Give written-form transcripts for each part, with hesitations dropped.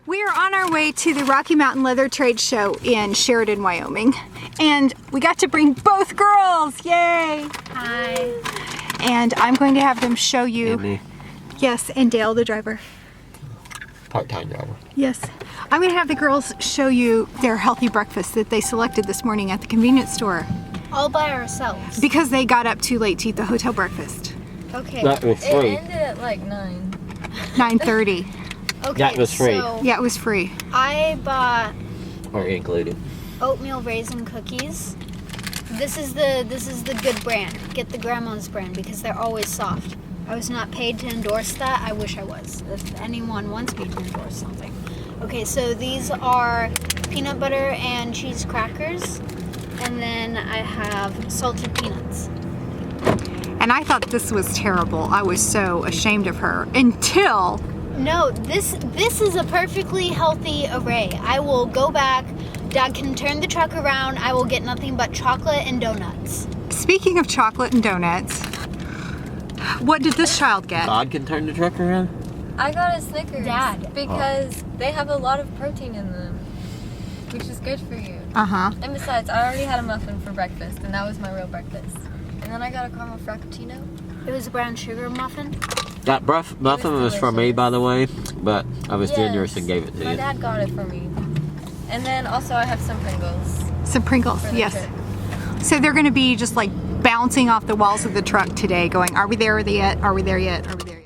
We are on our way to the Rocky Mountain Leather Trade Show in Sheridan, Wyoming. And we got to bring both girls, yay! Hi. And I'm going to have them show you. And me. Yes, and Dale, the driver. Part-time driver. Yes. I'm going to have the girls show you their healthy breakfast that they selected this morning at the convenience store. All by ourselves. Because they got up too late to eat the hotel breakfast. Okay. That was It free. ended at like 9. 9:30. Okay, That was free. So Yeah, it was free. I bought Or included. oatmeal raisin cookies. This is the good brand. Get the grandma's brand because they're always soft. I was not paid to endorse that. I wish I was. If anyone wants me to endorse something. Okay, so these are peanut butter and cheese crackers. And then I have salted peanuts. And I thought this was terrible. I was so ashamed of her until... No, this is a perfectly healthy array. I will go back. Dad can turn the truck around. I will get nothing but chocolate and donuts. Speaking of chocolate and donuts, what did this child get? God can turn the truck around? I got a Snickers. Dad. Because they have a lot of protein in them, which is good for you. Uh-huh. And besides, I already had a muffin for breakfast, and that was my real breakfast. And then I got a caramel frappuccino. It was a brown sugar muffin. That muffin was for me, by the way, but I was generous and gave it to My you. dad got it for me. And then also I have some Pringles. Some Pringles, For the yes. trip. So they're going to be just like bouncing off the walls of the truck today going, are we there yet? Are we there yet? Are we there yet?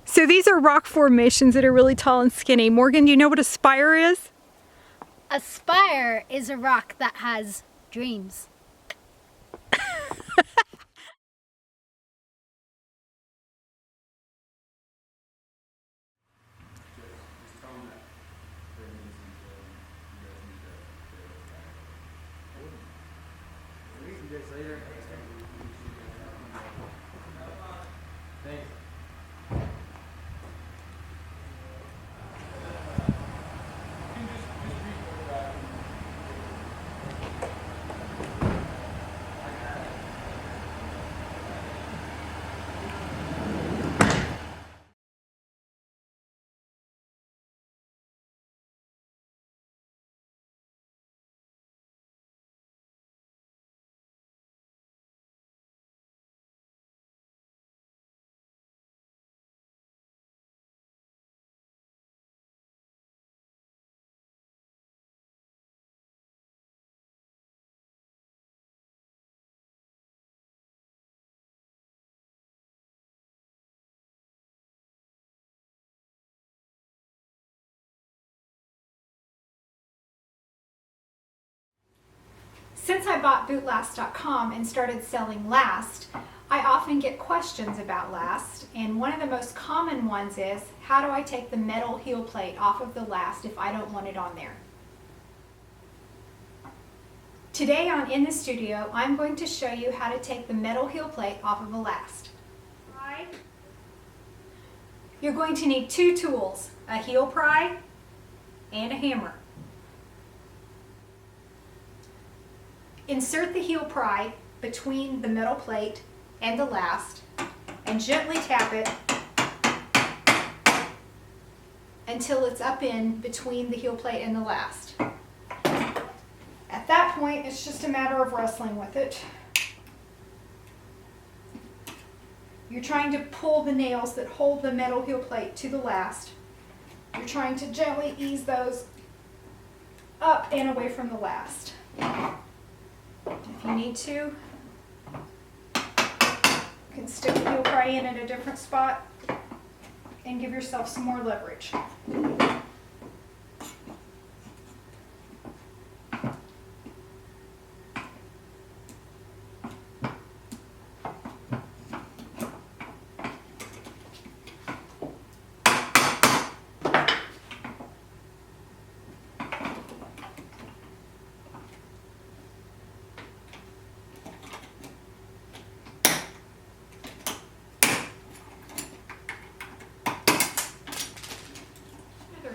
So these are rock formations that are really tall and skinny. Morgan, do you know what a spire is? A spire is a rock that has dreams. Since I bought bootlast.com and started selling Last, I often get questions about Last, and one of the most common ones is, how do I take the metal heel plate off of the Last if I don't want it on there? Today on In the Studio, I'm going to show you how to take the metal heel plate off of a Last. You're going to need two tools, a heel pry and a hammer. Insert the heel pry between the metal plate and the Last and gently tap it until it's up in between the heel plate and the Last. At that point, it's just a matter of wrestling with it. You're trying to pull the nails that hold the metal heel plate to the Last. You're trying to gently ease those up and away from the Last. If you need to, you can stick the heel pry in at a different spot and give yourself some more leverage.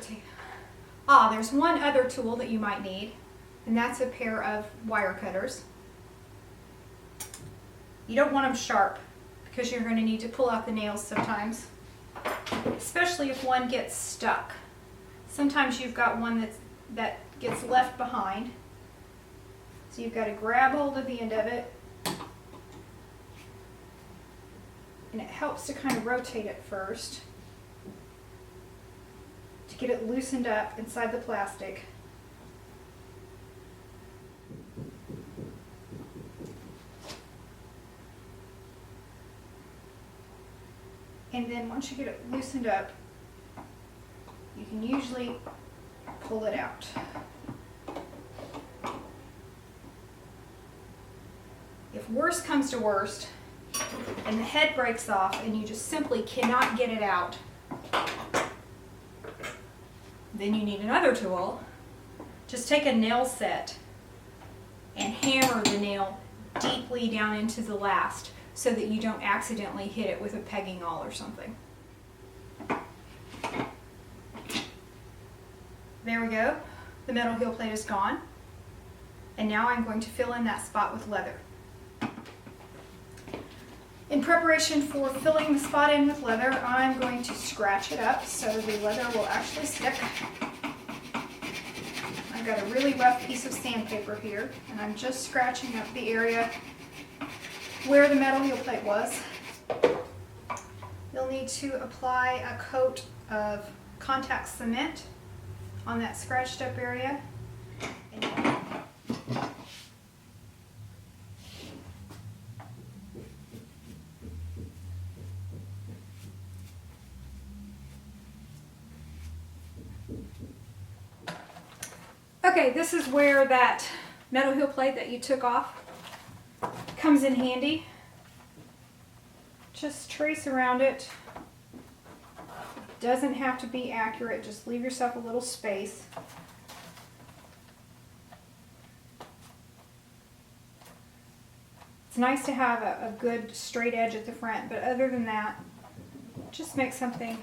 13. Ah, there's one other tool that you might need, and that's a pair of wire cutters. You don't want them sharp because you're going to need to pull out the nails sometimes, especially if one gets stuck. Sometimes you've got one that gets left behind, so you've got to grab hold of the end of it, and it helps to kind of rotate it first to get it loosened up inside the plastic. And then once you get it loosened up, you can usually pull it out. If worst comes to worst, and the head breaks off and you just simply cannot get it out, then you need another tool. Just take a nail set and hammer the nail deeply down into the last so that you don't accidentally hit it with a pegging awl or something. There we go. The metal heel plate is gone. And now I'm going to fill in that spot with leather. In preparation for filling the spot in with leather, I'm going to scratch it up so the leather will actually stick. I've got a really rough piece of sandpaper here, and I'm just scratching up the area where the metal heel plate was. You'll need to apply a coat of contact cement on that scratched up area. Okay, this is where that metal heel plate that you took off comes in handy. Just trace around it. Doesn't have to be accurate, just leave yourself a little space. It's nice to have a good straight edge at the front, but other than that, just make something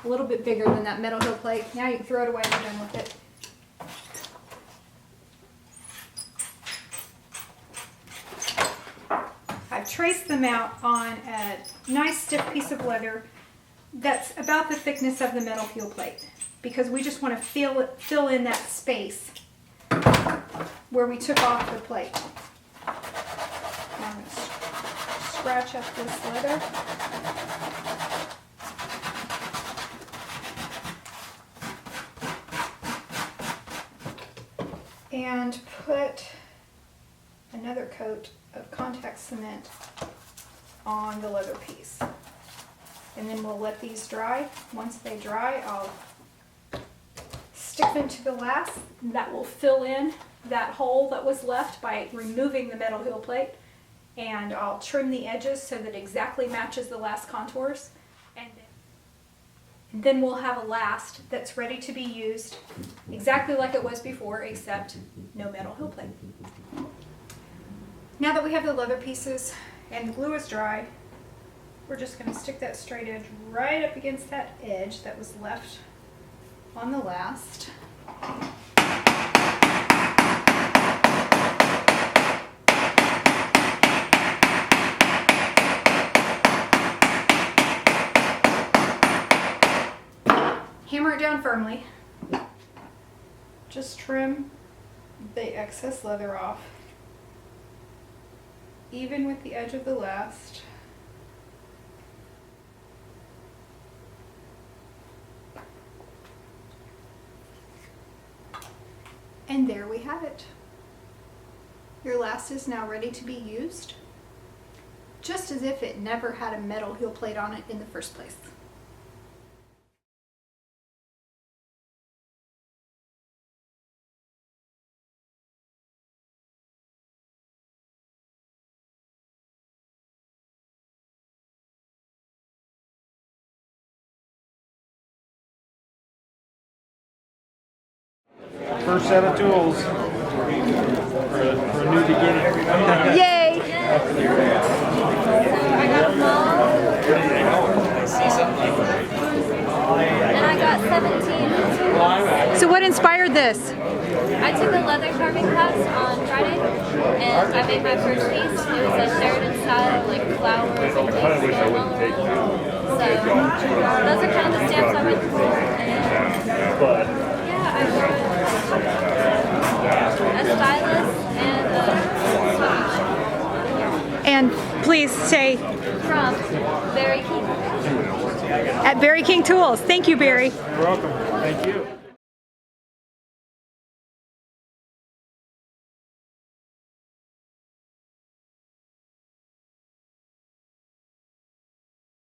a little bit bigger than that metal heel plate. Now you can throw it away and you're done with it. I've traced them out on a nice stiff piece of leather that's about the thickness of the metal heel plate, because we just want to fill in that space where we took off the plate. Now I'm going to scratch up this leather. And put another coat of contact cement on the leather piece. And then we'll let these dry. Once they dry, I'll stick them to the last. That will fill in that hole that was left by removing the metal heel plate. And I'll trim the edges so that it exactly matches the last contours. And then we'll have a last that's ready to be used exactly like it was before, except no metal heel plate. Now that we have the leather pieces and the glue is dry, we're just going to stick that straight edge right up against that edge that was left on the last. Hammer it down firmly. Just trim the excess leather off, even with the edge of the last. And there we have it. Your last is now ready to be used, just as if it never had a metal heel plate on it in the first place. First set of tools for a new beginning. Yay! I got a ball. And I got 17. So what inspired this? I took a leather carving class on Friday, and I made my first piece. It was a Sheridan style, like flowers and things going all around. So those are kind of the stamps I went for. And yeah, I brought a stylus and a And please say from Barry King. at Barry King Tools. Thank you, Barry. You're welcome. Thank you.